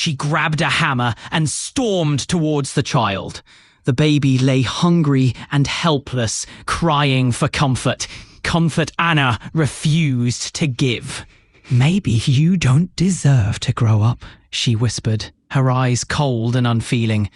She grabbed a hammer and stormed towards the child. The baby lay hungry and helpless, crying for comfort. Comfort Anna refused to give. "Maybe you don't deserve to grow up," she whispered, her eyes cold and unfeeling.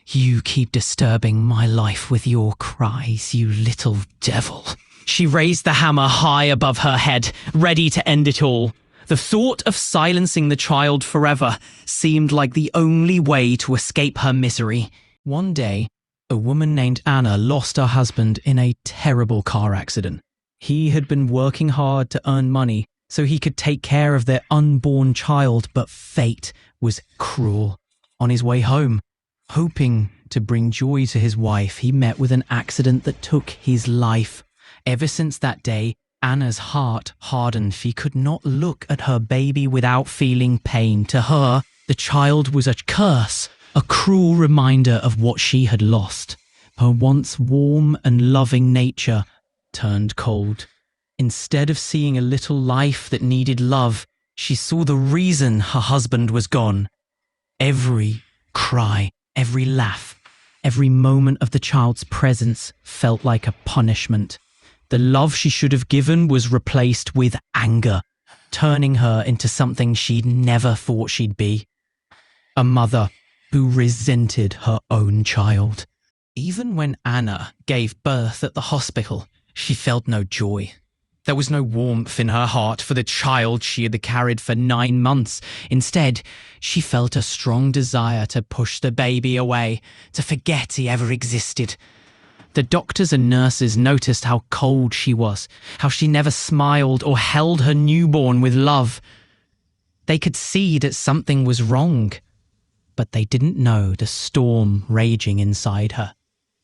"You keep disturbing my life with your cries, you little devil." She raised the hammer high above her head, ready to end it all. The thought of silencing the child forever seemed like the only way to escape her misery. One day, a woman named Anna lost her husband in a terrible car accident. He had been working hard to earn money so he could take care of their unborn child, but fate was cruel. On his way home, hoping to bring joy to his wife, he met with an accident that took his life. Ever since that day, Anna's heart hardened. She could not look at her baby without feeling pain. To her, the child was a curse, a cruel reminder of what she had lost. Her once warm and loving nature turned cold. Instead of seeing a little life that needed love, she saw the reason her husband was gone. Every cry, every laugh, every moment of the child's presence felt like a punishment. The love she should have given was replaced with anger, turning her into something she'd never thought she'd be. A mother who resented her own child. Even when Anna gave birth at the hospital, she felt no joy. There was no warmth in her heart for the child she had carried for 9 months. Instead, she felt a strong desire to push the baby away, to forget he ever existed. The doctors and nurses noticed how cold she was, how she never smiled or held her newborn with love. They could see that something was wrong, but they didn't know the storm raging inside her.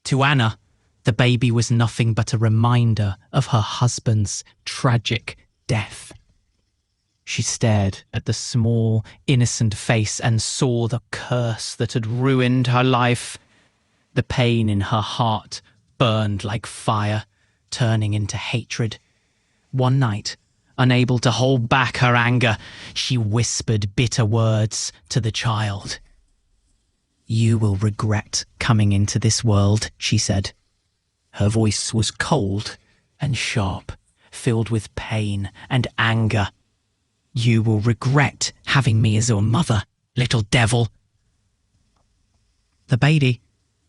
To Anna, the baby was nothing but a reminder of her husband's tragic death. She stared at the small, innocent face and saw the curse that had ruined her life. The pain in her heart burned like fire, turning into hatred. One night, unable to hold back her anger, she whispered bitter words to the child. "You will regret coming into this world," she said. Her voice was cold and sharp, filled with pain and anger. "You will regret having me as your mother, little devil." The baby,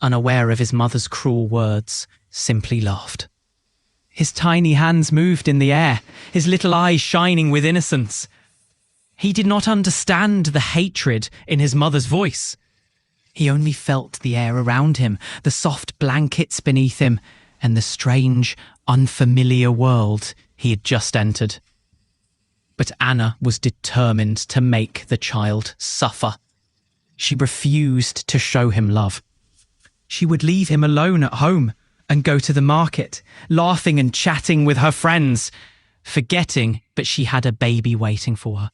unaware of his mother's cruel words, simply laughed. His tiny hands moved in the air, his little eyes shining with innocence. He did not understand the hatred in his mother's voice. He only felt the air around him, the soft blankets beneath him, and the strange, unfamiliar world he had just entered. But Anna was determined to make the child suffer. She refused to show him love. She would leave him alone at home and go to the market, laughing and chatting with her friends, forgetting that she had a baby waiting for her.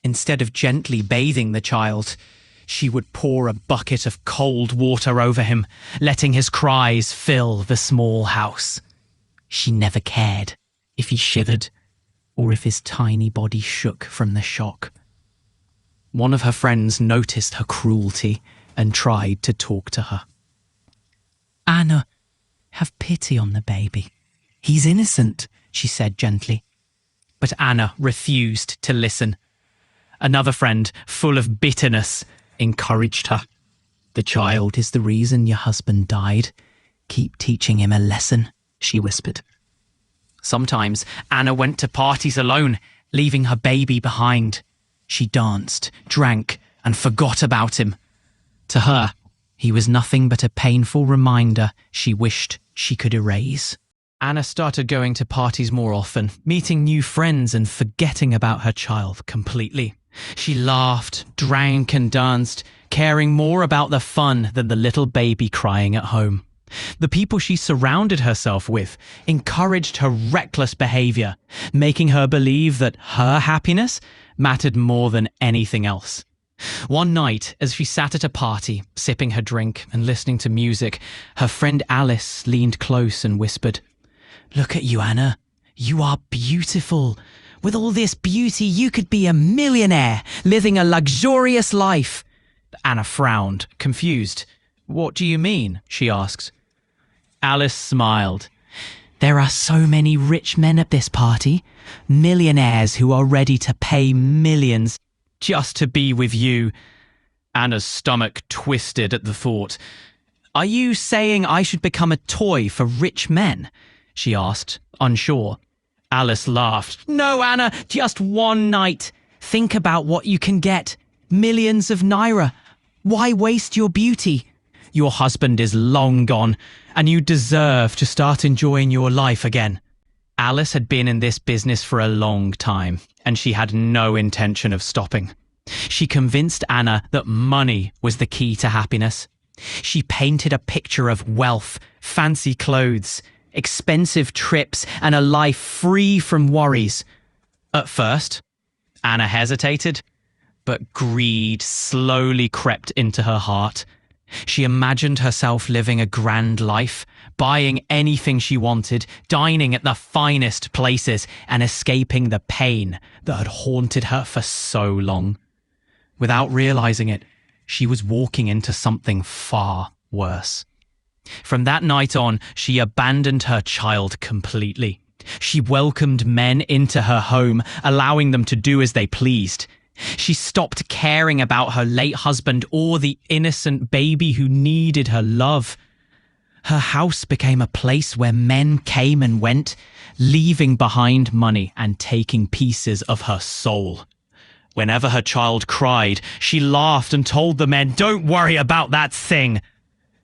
Instead of gently bathing the child, she would pour a bucket of cold water over him, letting his cries fill the small house. She never cared if he shivered or if his tiny body shook from the shock. One of her friends noticed her cruelty and tried to talk to her. "Anna, have pity on the baby. He's innocent," she said gently. But Anna refused to listen. Another friend, full of bitterness, encouraged her. "The child is the reason your husband died. Keep teaching him a lesson," she whispered. Sometimes Anna went to parties alone, leaving her baby behind. She danced, drank, and forgot about him. To her, he was nothing but a painful reminder she wished she could erase. Anna started going to parties more often, meeting new friends and forgetting about her child completely. She laughed, drank, and danced, caring more about the fun than the little baby crying at home. The people she surrounded herself with encouraged her reckless behavior, making her believe that her happiness mattered more than anything else. One night, as she sat at a party, sipping her drink and listening to music, her friend Alice leaned close and whispered, "Look at you, Anna. You are beautiful. With all this beauty, you could be a millionaire, living a luxurious life. Anna frowned, confused. What do you mean? She asked. Alice smiled. There are so many rich men at this party, millionaires who are ready to pay millions just to be with you. Anna's stomach twisted at the thought. Are you saying I should become a toy for rich men? She asked, unsure. Alice laughed. No, Anna, just one night. Think about what you can get. Millions of naira. Why waste your beauty? Your husband is long gone, and you deserve to start enjoying your life again. Alice had been in this business for a long time, and she had no intention of stopping. She convinced Anna that money was the key to happiness. She painted a picture of wealth, fancy clothes, expensive trips, and a life free from worries. At first, Anna hesitated, but greed slowly crept into her heart. She imagined herself living a grand life, buying anything she wanted, dining at the finest places, and escaping the pain that had haunted her for so long. Without realizing it, she was walking into something far worse. From that night on, she abandoned her child completely. She welcomed men into her home, allowing them to do as they pleased. She stopped caring about her late husband or the innocent baby who needed her love. Her house became a place where men came and went, leaving behind money and taking pieces of her soul. Whenever her child cried, she laughed and told the men, "Don't worry about that thing."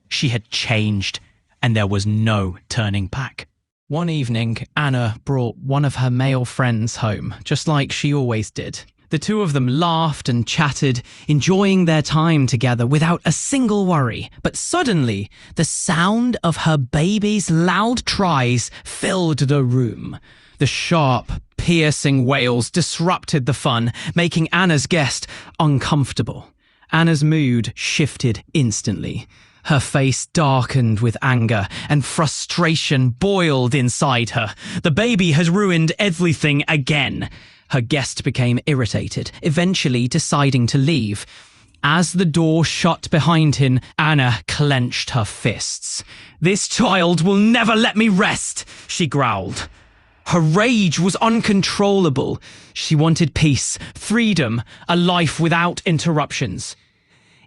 She had changed, and there was no turning back. One evening, Anna brought one of her male friends home, just like she always did. The two of them laughed and chatted, enjoying their time together without a single worry. But suddenly, the sound of her baby's loud cries filled the room. The sharp, piercing wails disrupted the fun, making Anna's guest uncomfortable. Anna's mood shifted instantly. Her face darkened with anger, and frustration boiled inside her. The baby has ruined everything again. Her guest became irritated, eventually deciding to leave. As the door shut behind him, Anna clenched her fists. "This child will never let me rest," she growled. Her rage was uncontrollable. She wanted peace, freedom, a life without interruptions.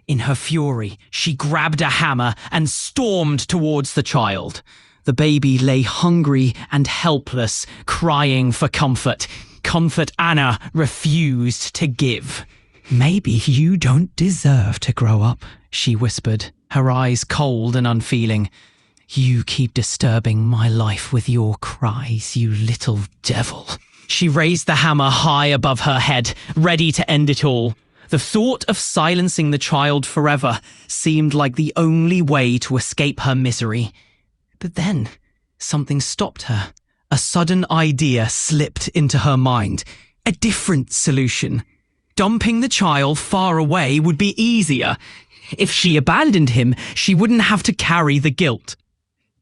In her fury, she grabbed a hammer and stormed towards the child. The baby lay hungry and helpless, crying for comfort. Comfort Anna refused to give. "Maybe you don't deserve to grow up," she whispered, her eyes cold and unfeeling. "You keep disturbing my life with your cries, you little devil." She raised the hammer high above her head, ready to end it all. The thought of silencing the child forever seemed like the only way to escape her misery. But then, something stopped her. A sudden idea slipped into her mind. A different solution. Dumping the child far away would be easier. If she abandoned him, she wouldn't have to carry the guilt.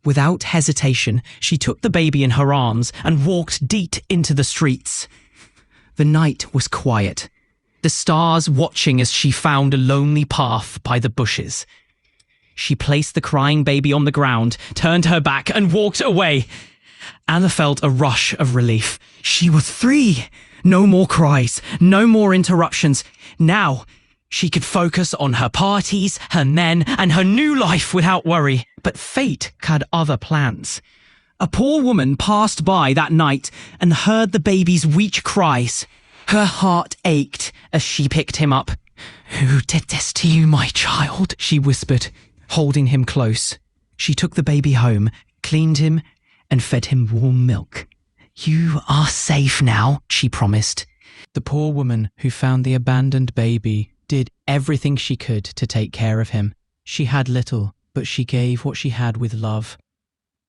Without hesitation, she took the baby in her arms and walked deep into the streets. The night was quiet, the stars watching as she found a lonely path by the bushes. She placed the crying baby on the ground, turned her back, and walked away. Anna felt a rush of relief. She was free. No more cries, no more interruptions. Now, she could focus on her parties, her men, and her new life without worry. But fate had other plans. A poor woman passed by that night and heard the baby's weak cries. Her heart ached as she picked him up. "Who did this to you, my child?" she whispered, holding him close. She took the baby home, cleaned him, and fed him warm milk. "You are safe now," she promised. The poor woman who found the abandoned baby did everything she could to take care of him. She had little, but she gave what she had with love.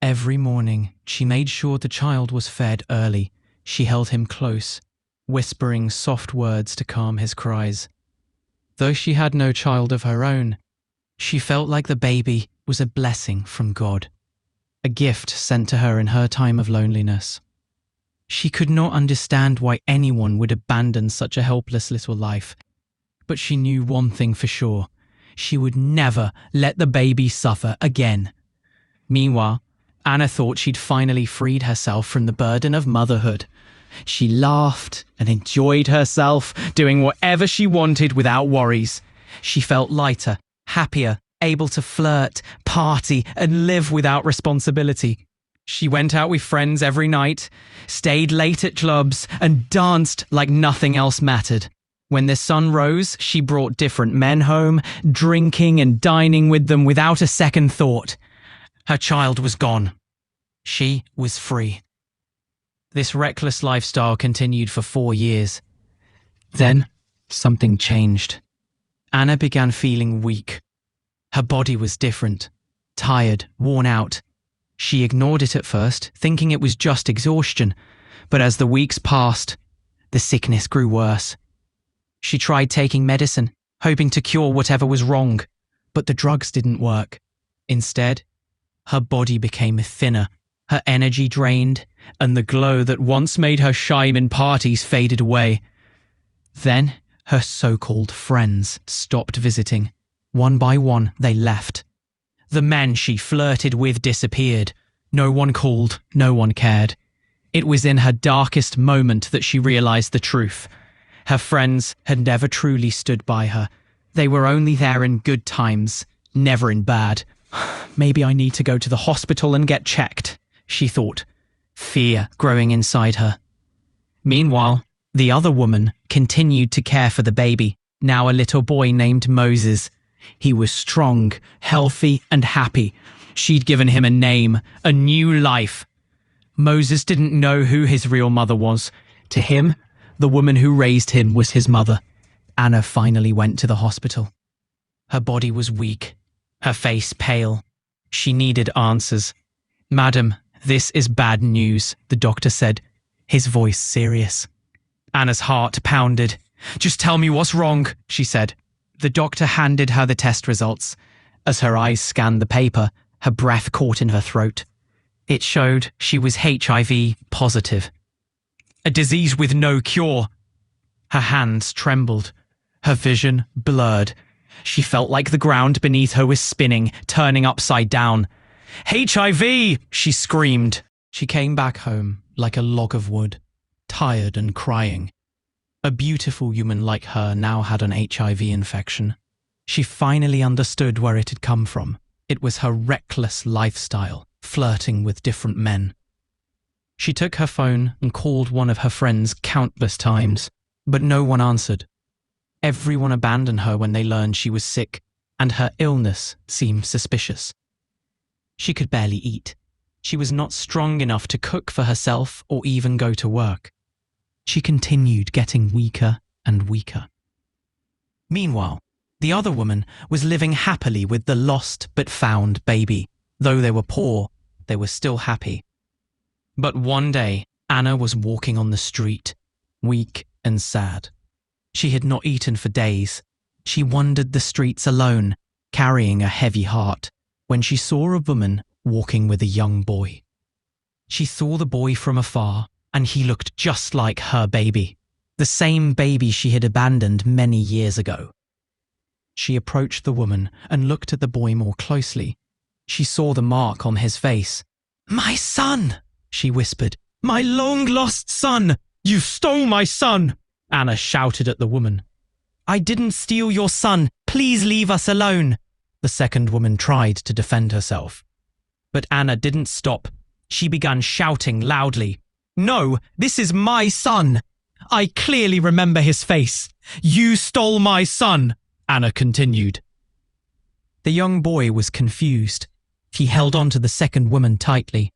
Every morning, she made sure the child was fed early. She held him close, whispering soft words to calm his cries. Though she had no child of her own, she felt like the baby was a blessing from God, a gift sent to her in her time of loneliness. She could not understand why anyone would abandon such a helpless little life. But she knew one thing for sure. She would never let the baby suffer again. Meanwhile, Anna thought she'd finally freed herself from the burden of motherhood. She laughed and enjoyed herself, doing whatever she wanted without worries. She felt lighter, happier, able to flirt, party, and live without responsibility. She went out with friends every night, stayed late at clubs, and danced like nothing else mattered. When the sun rose, she brought different men home, drinking and dining with them without a second thought. Her child was gone. She was free. This reckless lifestyle continued for 4 years. Then, something changed. Anna began feeling weak. Her body was different, tired, worn out. She ignored it at first, thinking it was just exhaustion, but as the weeks passed, the sickness grew worse. She tried taking medicine, hoping to cure whatever was wrong, but the drugs didn't work. Instead, her body became thinner, her energy drained, and the glow that once made her shine in parties faded away. Then, her so-called friends stopped visiting. One by one, they left. The men she flirted with disappeared. No one called, no one cared. It was in her darkest moment that she realized the truth. Her friends had never truly stood by her. They were only there in good times, never in bad. Maybe I need to go to the hospital and get checked, she thought, fear growing inside her. Meanwhile, the other woman continued to care for the baby, now a little boy named Moses. He was strong, healthy, and happy. She'd given him a name, a new life. Moses didn't know who his real mother was. To him, the woman who raised him was his mother. Anna finally went to the hospital. Her body was weak, her face pale. She needed answers. "Madam, this is bad news," the doctor said, his voice serious. Anna's heart pounded. "Just tell me what's wrong," she said. The doctor handed her the test results. As her eyes scanned the paper, her breath caught in her throat. It showed she was HIV positive. A disease with no cure. Her hands trembled. Her vision blurred. She felt like the ground beneath her was spinning, turning upside down. "HIV!" she screamed. She came back home like a log of wood, tired and crying. A beautiful woman like her now had an HIV infection. She finally understood where it had come from. It was her reckless lifestyle, flirting with different men. She took her phone and called one of her friends countless times, but no one answered. Everyone abandoned her when they learned she was sick, and her illness seemed suspicious. She could barely eat. She was not strong enough to cook for herself or even go to work. She continued getting weaker and weaker. Meanwhile, the other woman was living happily with the lost but found baby. Though they were poor, they were still happy. But one day, Anna was walking on the street, weak and sad. She had not eaten for days. She wandered the streets alone, carrying a heavy heart, when she saw a woman walking with a young boy. She saw the boy from afar, and he looked just like her baby, the same baby she had abandoned many years ago. She approached the woman and looked at the boy more closely. She saw the mark on his face. "My son!" she whispered. "My long-lost son! You stole my son!" Anna shouted at the woman. "I didn't steal your son. Please leave us alone." The second woman tried to defend herself. But Anna didn't stop. She began shouting loudly. "No, this is my son. I clearly remember his face. You stole my son," Anna continued. The young boy was confused. He held on to the second woman tightly.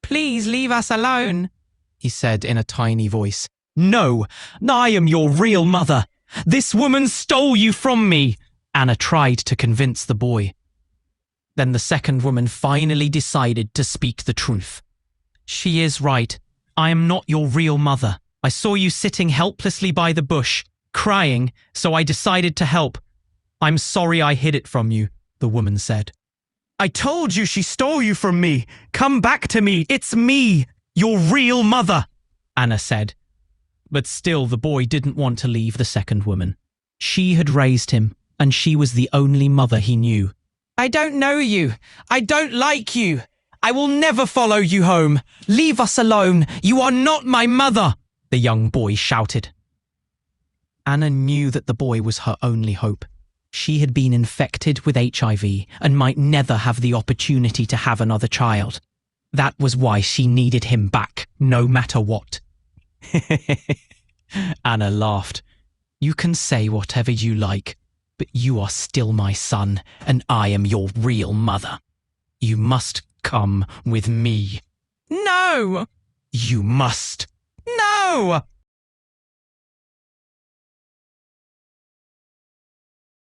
"Please leave us alone," he said in a tiny voice. "No, I am your real mother. This woman stole you from me," Anna tried to convince the boy. Then the second woman finally decided to speak the truth. "She is right. I am not your real mother. I saw you sitting helplessly by the bush, crying, so I decided to help. I'm sorry I hid it from you," the woman said. "I told you she stole you from me. Come back to me. It's me, your real mother," Anna said. But still the boy didn't want to leave the second woman. She had raised him, and she was the only mother he knew. I don't know you. I don't like you. I will never follow you home. Leave us alone. You are not my mother, the young boy shouted. Anna knew that the boy was her only hope. She had been infected with HIV and might never have the opportunity to have another child. That was why she needed him back, no matter what. Anna laughed. You can say whatever you like, but you are still my son, and I am your real mother. You must come with me. No! You must. No!